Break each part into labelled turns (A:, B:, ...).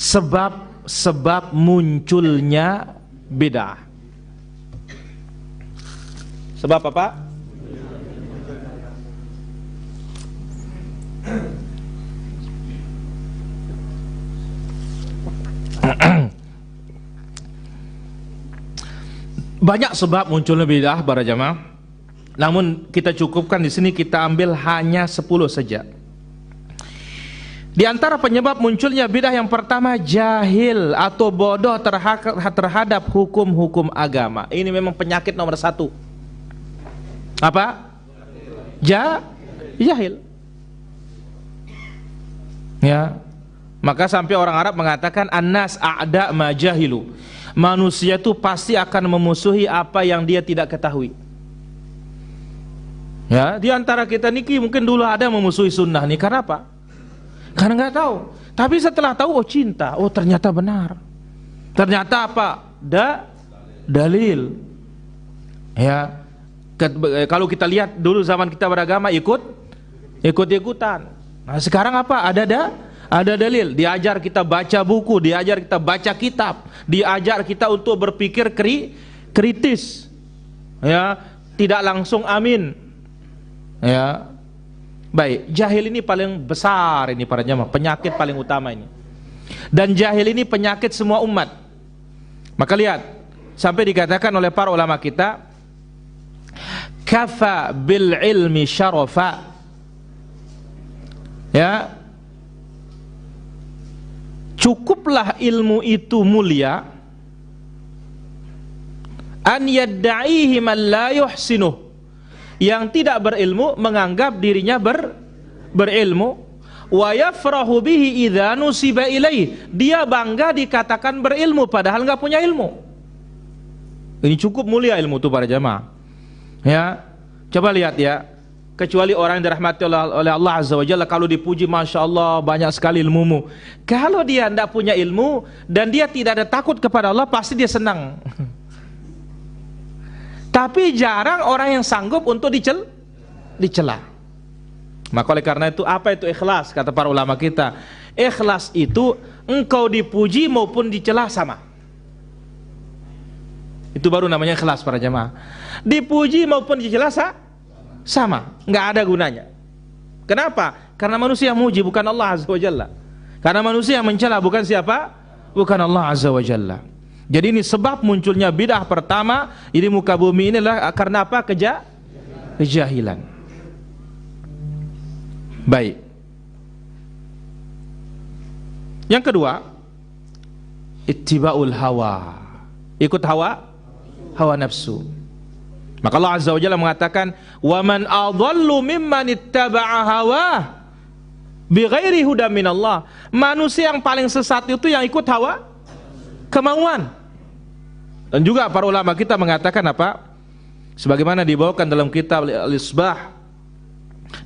A: Sebab munculnya bid'ah. Sebab apa? Banyak sebab munculnya bid'ah para jamaah. Namun kita cukupkan di sini, kita ambil hanya 10 saja. Di antara penyebab munculnya bid'ah yang pertama, jahil atau bodoh terhadap hukum-hukum agama. Ini memang penyakit nomor 1. Apa? Jahil. Ya. Maka sampai orang Arab mengatakan annas a'da ma jahilu. Manusia itu pasti akan memusuhi apa yang dia tidak ketahui. Ya, di antara kita niki mungkin dulu ada memusuhi sunnah nih, karena apa? Karena nggak tahu. Tapi setelah tahu, oh cinta, oh ternyata benar. Ternyata apa? Dalil. Ya, kalau kita lihat dulu zaman kita beragama ikut-ikutan. Nah sekarang apa? Ada dalil. Diajar kita baca buku, diajar kita baca kitab, diajar kita untuk berpikir kritis. Ya, tidak langsung amin. Ya. Baik, jahil ini paling besar ini para jamaah, penyakit paling utama ini. Dan jahil ini penyakit semua umat. Maka lihat, sampai dikatakan oleh para ulama kita, kafa bil ilmi syarafa. Ya. Cukuplah ilmu itu mulia, an yadda'ihi man la yuhsinuh, yang tidak berilmu menganggap dirinya berilmu, wa yafrahu bihi idza nusiba ilaih, dia bangga dikatakan berilmu padahal enggak punya ilmu. Ini cukup mulia ilmu itu para jamaah. Ya, coba lihat ya, kecuali orang yang dirahmati oleh Allah Azza wa Jalla, kalau dipuji Masya Allah banyak sekali ilmumu. Kalau dia tidak punya ilmu dan dia tidak ada takut kepada Allah, pasti dia senang. Tapi jarang orang yang sanggup untuk dicela. Maka oleh karena itu, apa itu ikhlas? Kata para ulama kita, ikhlas itu engkau dipuji maupun dicela sama. Itu baru namanya ikhlas para jamaah. Dipuji maupun dicela sama, nggak ada gunanya. Kenapa? Karena manusia muji, bukan Allah Azza wa Jalla. Karena manusia mencela, bukan siapa? Bukan Allah Azza wa Jalla. Jadi ini sebab munculnya bid'ah pertama di muka bumi inilah karena apa? Kejahilan. Baik. Yang kedua, ittiba'ul hawa. Ikut hawa nafsu. Maka Allah Azza wa Jalla mengatakan, "Wa man adhallu mimman ittaba'a hawah bighairi hudan minallah." Manusia yang paling sesat itu yang ikut hawa kemauan. Dan juga para ulama kita mengatakan apa? Sebagaimana dibawakan dalam kitab Al-Isbah,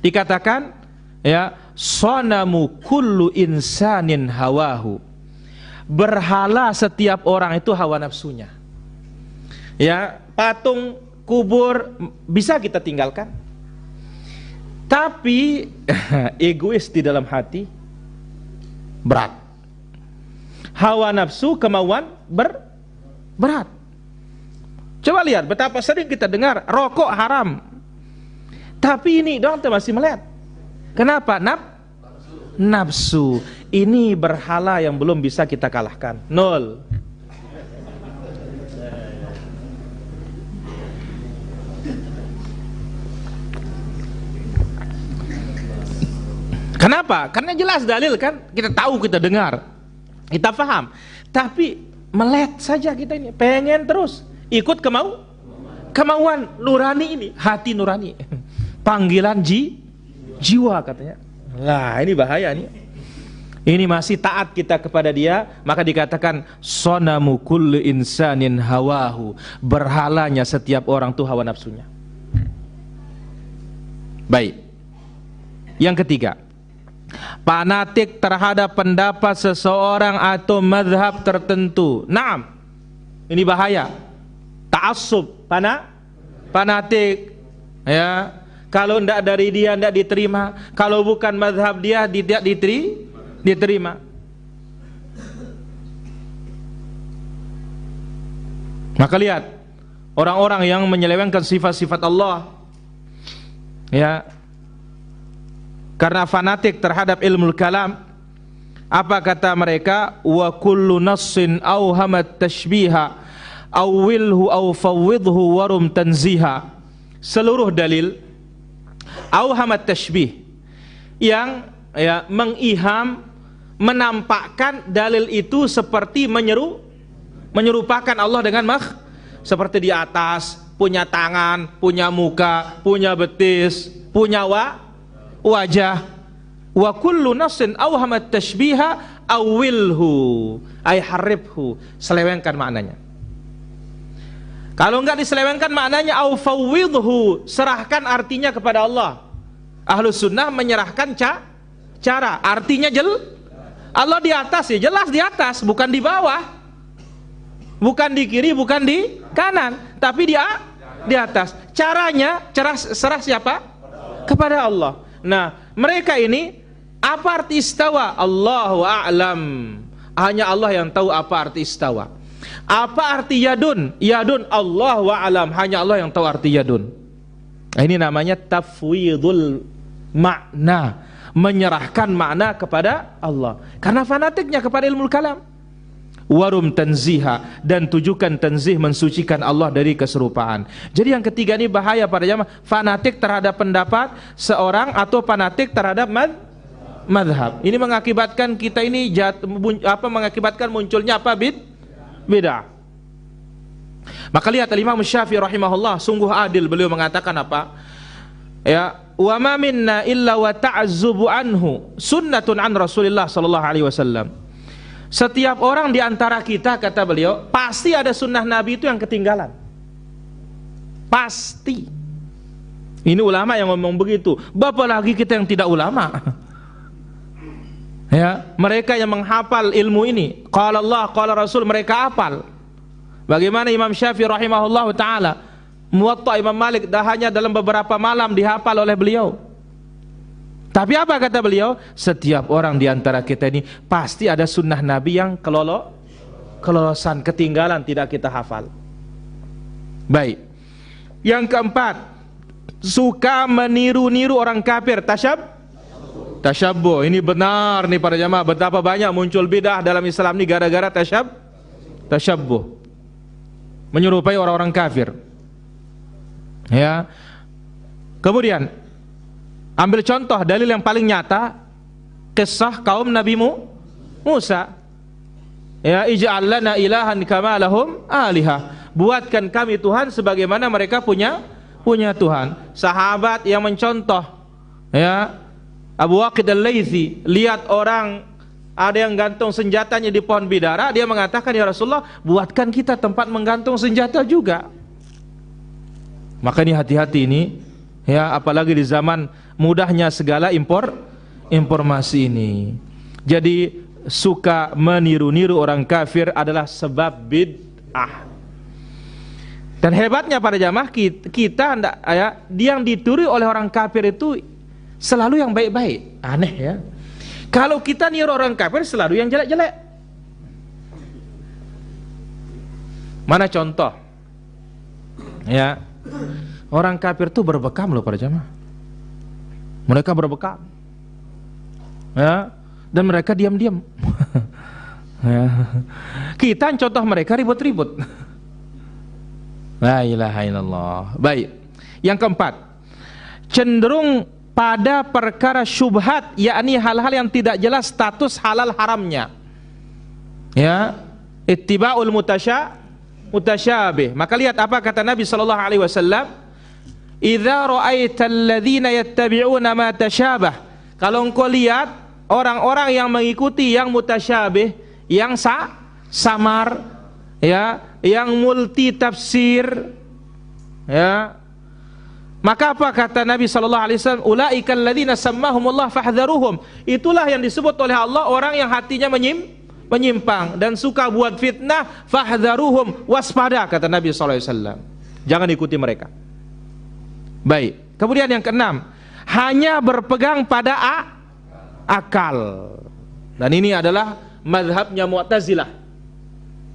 A: dikatakan ya, sanamu kullu insanin hawahu. Berhala setiap orang itu hawa nafsunya. Ya, patung, kubur bisa kita tinggalkan, tapi egois di dalam hati berat. Hawa nafsu, kemauan berat. Coba lihat betapa sering kita dengar rokok haram, tapi ini dong masih melihat. Kenapa? Nafsu. Ini berhala yang belum bisa kita kalahkan. 0. Kenapa? Karena jelas dalil kan, kita tahu, kita dengar, kita paham, tapi melek saja kita ini, pengen terus ikut kemauan nurani ini, hati nurani, panggilan jiwa katanya. Nah ini bahaya nih. Ini masih taat kita kepada dia, maka dikatakan sonamu kullu insanin hawahu. Berhalanya setiap orang tuh hawa nafsunya. Baik. Yang ketiga, fanatik terhadap pendapat seseorang atau mazhab tertentu. Naam, ini bahaya. Ta'assub, fanatik. Ya, kalau tidak dari dia tidak diterima, kalau bukan mazhab dia tidak diterima. Maka lihat orang-orang yang menyelewengkan sifat-sifat Allah, ya, karena fanatik terhadap ilmu kalam, apa kata mereka? Wa kullu nassin awhamat tashbiha awilhu aw fawwidhu warum tanziha. Seluruh dalil awhamat tashbih, yang ya mengiham, menampakkan dalil itu seperti menyerupakan Allah dengan seperti di atas, punya tangan, punya muka, punya betis, punya wajah. Wa kullu nassin awhamat tashbiha awilhu ay haribhu, selewengkan maknanya. Kalau enggak diselewengkan maknanya au fawwidhu, serahkan artinya kepada Allah. Ahlus sunnah menyerahkan cara, artinya Allah di atas, ya jelas di atas, bukan di bawah, bukan di kiri, bukan di kanan, tapi di atas. Cara serah siapa? Kepada Allah. Nah, mereka ini apa arti istawa? Allahu a'lam. Hanya Allah yang tahu apa arti istawa. Apa arti yadun? Yadun Allahu a'lam. Hanya Allah yang tahu arti yadun. Ini namanya tafwidul makna, menyerahkan makna kepada Allah karena fanatiknya kepada ilmu kalam. Warum tanziha, dan tujukan tanzih, mensucikan Allah dari keserupaan. Jadi yang ketiga ini bahaya pada jamaah, fanatik terhadap pendapat seorang atau fanatik terhadap madhab. Ini mengakibatkan kita ini mengakibatkan munculnya apa? Bid'ah. Maka lihat Imam Syafi'i rahimahullah, sungguh adil beliau mengatakan apa? Ya, wa ma minna illa wa ta'azzubu anhu sunnatun an Rasulillah sallallahu alaihi wasallam. Setiap orang di antara kita, kata beliau, pasti ada sunnah Nabi itu yang ketinggalan. Pasti. Ini ulama yang ngomong begitu. Bapak lagi kita yang tidak ulama. Ya, mereka yang menghafal ilmu ini, qala Allah, qala Rasul, mereka hafal. Bagaimana Imam Syafi'i rahimahullah taala, Muwatta Imam Malik dah hanya dalam beberapa malam dihafal oleh beliau. Tapi apa kata beliau? Setiap orang di antara kita ini pasti ada sunnah Nabi yang kelolosan, ketinggalan, tidak kita hafal. Baik. Yang keempat, suka meniru-niru orang kafir, tasyabbuh. Ini benar nih para jamaah, betapa banyak muncul bidah dalam Islam ini gara-gara tasyabbuh. Menyerupai orang-orang kafir. Ya. Kemudian ambil contoh dalil yang paling nyata, kisah kaum Nabi Musa. Ya, ij'al lana ilahan kama lahum alihah. Buatkan kami Tuhan sebagaimana mereka punya Tuhan. Sahabat yang mencontoh, ya, Abu Waqid al-Laythi, lihat orang ada yang gantung senjatanya di pohon bidara, dia mengatakan, ya Rasulullah, buatkan kita tempat menggantung senjata juga. Maka ini hati-hati ini, ya, apalagi di zaman mudahnya segala informasi ini. Jadi suka meniru-niru orang kafir adalah sebab bid'ah. Dan hebatnya pada jamaah kita ya, yang ditiru oleh orang kafir itu selalu yang baik-baik. Aneh ya. Kalau kita niru orang kafir selalu yang jelek-jelek. Mana contoh? Ya. Orang kafir itu berbekam loh para jamaah. Mereka berbekam. Ya, dan mereka diam-diam. Ya. Kita contoh mereka ribut-ribut. La ilaha illallah. Baik. Yang keempat, cenderung pada perkara syubhat, yakni hal-hal yang tidak jelas status halal haramnya. Ya, ittiba'ul mutasyabih. Maka lihat apa kata Nabi sallallahu alaihi wasallam, "Idza ra'aital ladzina yattabi'una ma tasyabah." Kalau engkau lihat orang-orang yang mengikuti yang mutasyabih, yang samar, ya, yang multi tafsir, ya, maka apa kata Nabi sallallahu alaihi wasallam? Ulaikal ladzina sammahumullah fahdharuhum. Itulah yang disebut oleh Allah orang yang hatinya menyimpang dan suka buat fitnah. Fahdharuhum, waspada, kata Nabi sallallahu alaihi wasallam. Jangan ikuti mereka. Baik. Kemudian yang keenam, hanya berpegang pada akal. Dan ini adalah mazhabnya Mu'tazilah.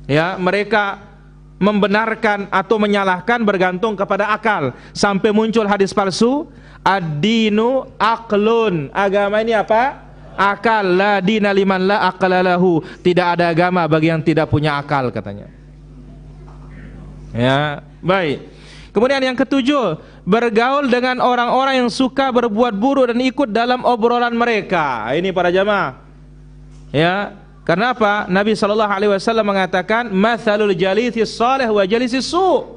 A: Ya, mereka membenarkan atau menyalahkan bergantung kepada akal. Sampai muncul hadis palsu, ad-dinu aqlun. Agama ini apa? Akal. La dina liman la aqla lahu. Tidak ada agama bagi yang tidak punya akal, katanya. Ya, baik. Kemudian yang ketujuh, bergaul dengan orang-orang yang suka berbuat buruk dan ikut dalam obrolan mereka. Ini para jamaah. Ya, karena apa? Nabi SAW mengatakan, mathalul jalisis salih wa jalisis su'.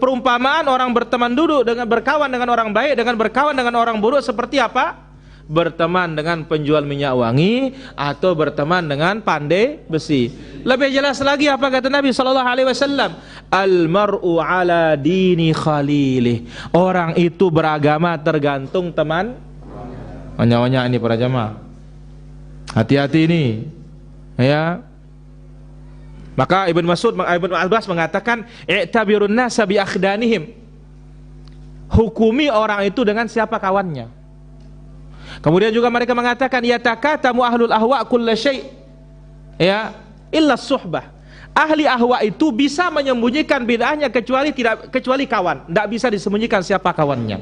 A: Perumpamaan orang berteman duduk dengan berkawan dengan orang baik dengan berkawan dengan orang buruk seperti apa? Berteman dengan penjual minyak wangi atau berteman dengan pandai besi. Lebih jelas lagi apa kata Nabi SAW? Al-mar'u ala dini khalilih. Orang itu beragama tergantung teman. Banyak-banyak ini para jamaah. Hati-hati ini. Ya. Maka Ibn Abbas mengatakan, i'tabirun nasa bi akhdanihim. Hukumi orang itu dengan siapa kawannya. Kemudian juga mereka mengatakan, yatakatamu ahlul ahwa kulla syai', ya, illa suhbah. Ahli ahwa itu bisa menyembunyikan bid'ahnya kecuali kawan. Tidak bisa disembunyikan siapa kawannya.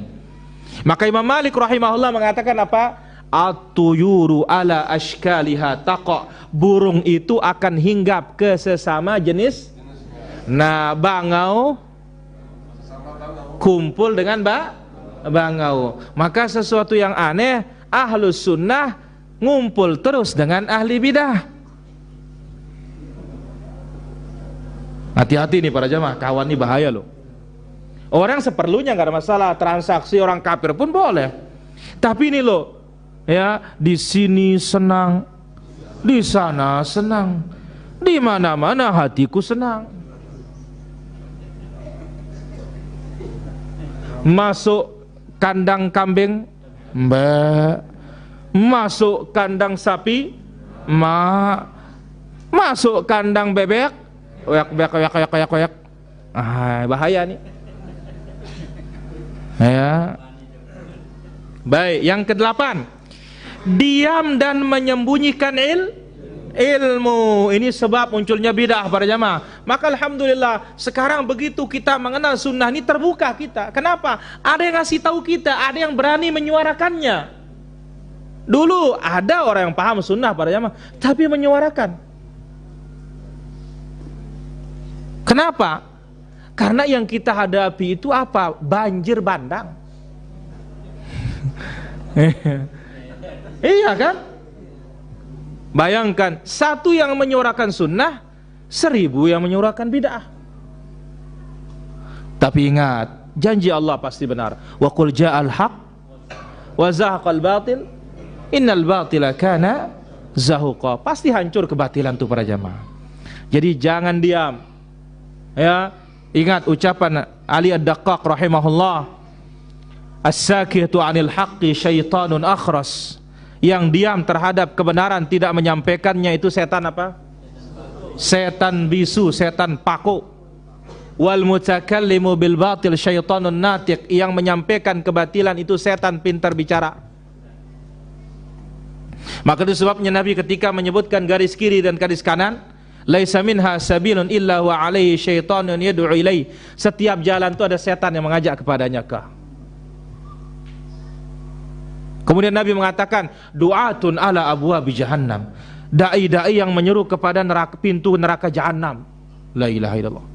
A: Maka Imam Malik rahimahullah mengatakan apa? At-tuyuru ala ashkaliha taqa. Burung itu akan hinggap ke sesama jenis. Nah, bangau kumpul dengan bangau. Maka sesuatu yang aneh, ahlus sunnah ngumpul terus dengan ahli bidah. Hati-hati nih para jamaah, kawan ini bahaya loh. Orang seperlunya nggak ada masalah, transaksi orang kafir pun boleh. Tapi ini loh, ya, di sini senang, di sana senang, di mana-mana hatiku senang. Masuk kandang kambing, mbak. Masuk kandang sapi, mak. Masuk kandang bebek, koyak. Bahaya nih. Ya. Baik, yang ke-8, diam dan menyembunyikan ilmu. Ini sebab munculnya bidah para jamaah. Maka alhamdulillah sekarang begitu kita mengenal sunnah ini terbuka kita. Kenapa? Ada yang ngasih tahu kita, ada yang berani menyuarakannya. Dulu ada orang yang paham sunnah para jamaah, tapi menyuarakan. Kenapa? Karena yang kita hadapi itu apa? Banjir bandang. Iya kan? Bayangkan, satu yang menyuarakan sunnah, 1000 yang menyuarakan bid'ah. Tapi ingat, janji Allah pasti benar. Wa qul ja'al haq wa zahaqal batil innal batila kana zahuqa. Pasti hancur kebatilan itu para jamaah. Jadi jangan diam. Ya, ingat ucapan Ali Ad-Daqqaq rahimahullah, as-sakitu 'anil haqqi syaitanun akhras. Yang diam terhadap kebenaran tidak menyampaikannya itu setan apa? Setan bisu, setan paku. Wal mutakallimu bil batil syaitanun natiq. Yang menyampaikan kebatilan itu setan pintar bicara. Maka itu sebabnya Nabi ketika menyebutkan garis kiri dan garis kanan, laisa minha sabilun illa wa alaihi syaitanun yad'u ilaihi. Setiap jalan itu ada setan yang mengajak kepadanya kah. Kemudian Nabi mengatakan, du'atun ala abwabi jahannam. Dai-dai yang menyeru kepada neraka, pintu neraka jahannam. La ilaha illallah.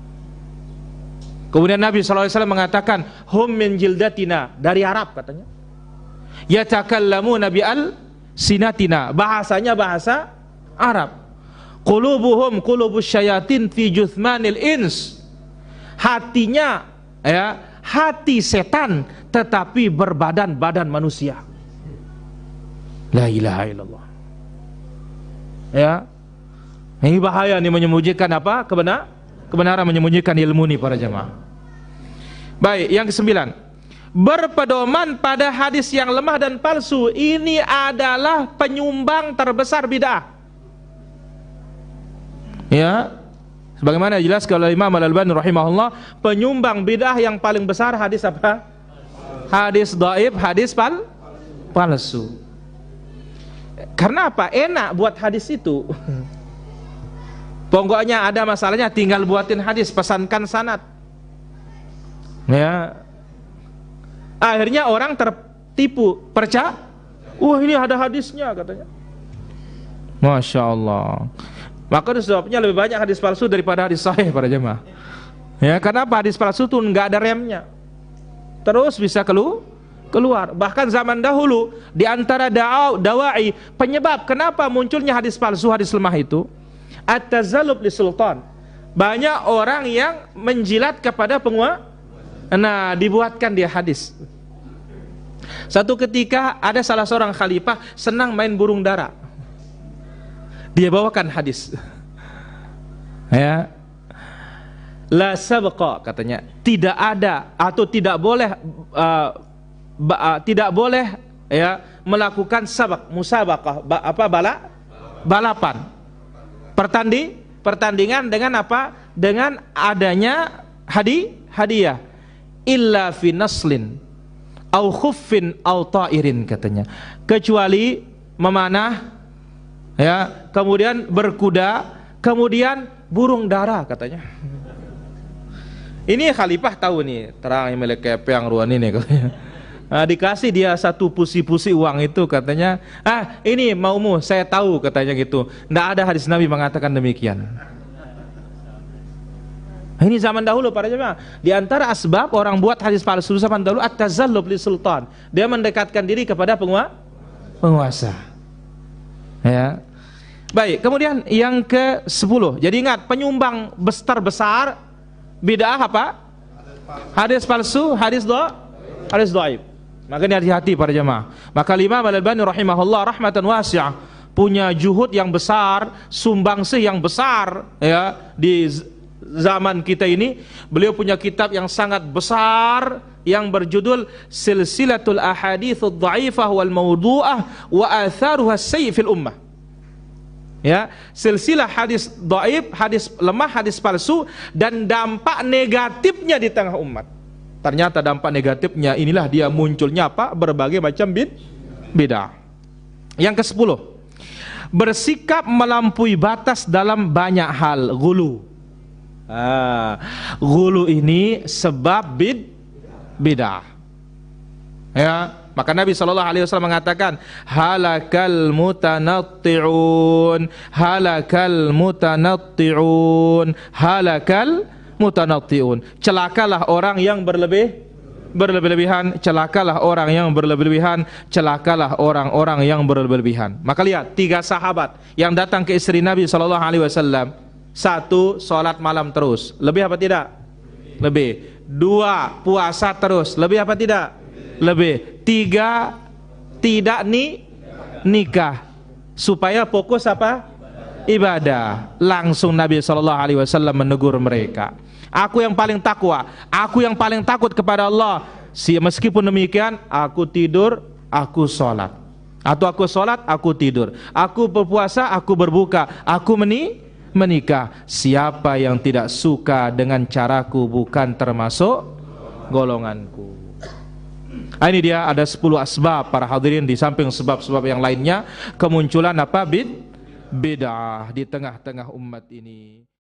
A: Kemudian Nabi SAW mengatakan, hum min jildatina, dari Arab katanya. Yatakallamuna bi al-sinatina, bahasanya bahasa Arab. Qulubuhum qulubus syayatin fi juthmanil ins. Hatinya, ya, hati setan tetapi berbadan-badan manusia. La ilaha illallah. Ya. Ini bahaya nih menyembunyikan apa? Kebenaran menyembunyikan ilmu nih para jamaah. Baik, yang ke-9. Berpedoman pada hadis yang lemah dan palsu. Ini adalah penyumbang terbesar bid'ah. Ya. Sebagaimana dijelaskan oleh Imam Al-Albani rahimahullah, penyumbang bid'ah yang paling besar hadis apa? Hadis dhaif, hadis palsu. Karena apa? Enak buat hadis itu. Pokoknya ada masalahnya tinggal buatin hadis, pesankan sanad. Ya. Akhirnya orang tertipu, percaya. Wah, ini ada hadisnya katanya. Masya Allah. Maka sebabnya lebih banyak hadis palsu daripada hadis sahih para jemaah. Ya, kenapa hadis palsu itu nggak ada remnya, terus bisa keluar. Bahkan zaman dahulu di antara dawai penyebab kenapa munculnya hadis palsu, hadis lemah itu at-tazallub li sultan. Banyak orang yang menjilat kepada penguasa. Nah, dibuatkan dia hadis. Satu ketika ada salah seorang khalifah senang main burung dara. Dia bawakan hadis. Ya. La sabqa katanya, tidak ada atau tidak boleh ya melakukan sabak, musabaqah, balapan. Pertandingan dengan apa? Dengan adanya hadiah. Illa fi naslin au khuffin au ta'irin katanya. Kecuali memanah ya, kemudian berkuda, kemudian burung dara katanya. Ini khalifah tahu nih, terang yang milik kepeng ruan ini katanya. Nah, dikasih dia satu pusi-pusi uang itu katanya. Ini maumu, saya tahu katanya gitu. Nggak ada hadis Nabi mengatakan demikian. Ini zaman dahulu para jemaah. Di antara asbab orang buat hadis palsu zaman dahulu at-tazallub li sultan. Dia mendekatkan diri kepada penguasa. Ya. Baik, kemudian yang ke-10. Jadi ingat, penyumbang besar bid'ah apa? Hadis palsu, hadis dhaif. Makanya hati-hati para jemaah. Maka Imam Al-Albani rahimahullah rahmatan wasi'ah punya juhud yang besar, sumbangsih yang besar ya di zaman kita ini. Beliau punya kitab yang sangat besar yang berjudul Silsilatul Ahaditsudz Dhaifah wal Mawdu'ah wa Atharuha Sayyi fil Ummah. Ya, silsilah hadis dhaif, hadis lemah, hadis palsu dan dampak negatifnya di tengah umat. Ternyata dampak negatifnya inilah dia munculnya apa? Berbagai macam bid'ah. Yang ke-10, bersikap melampaui batas dalam banyak hal, ghulu. Ghulu ini sebab bid'ah. Ya. Maka Nabi SAW mengatakan halakal mutanatti'un, halakal mutanatti'un, halakal mutanatti'un. Celakalah orang yang berlebih-lebihan, celakalah orang yang berlebih-lebihan, celakalah orang-orang yang berlebih-lebihan. Maka lihat, 3 sahabat yang datang ke istri Nabi SAW. 1, sholat malam terus. Lebih apa tidak? Lebih. 2, puasa terus. Lebih apa tidak? Lebih. 3, tidak nikah supaya fokus apa? Ibadah. Langsung Nabi SAW menegur mereka. Aku yang paling takwa, aku yang paling takut kepada Allah. Meskipun demikian, aku tidur, aku sholat. Atau aku sholat, aku tidur. Aku berpuasa, aku berbuka. Aku menikah. Siapa yang tidak suka dengan caraku bukan termasuk golonganku. Ini dia ada 10 asbab para hadirin di samping sebab-sebab yang lainnya kemunculan apa? Bid'ah di tengah-tengah umat ini.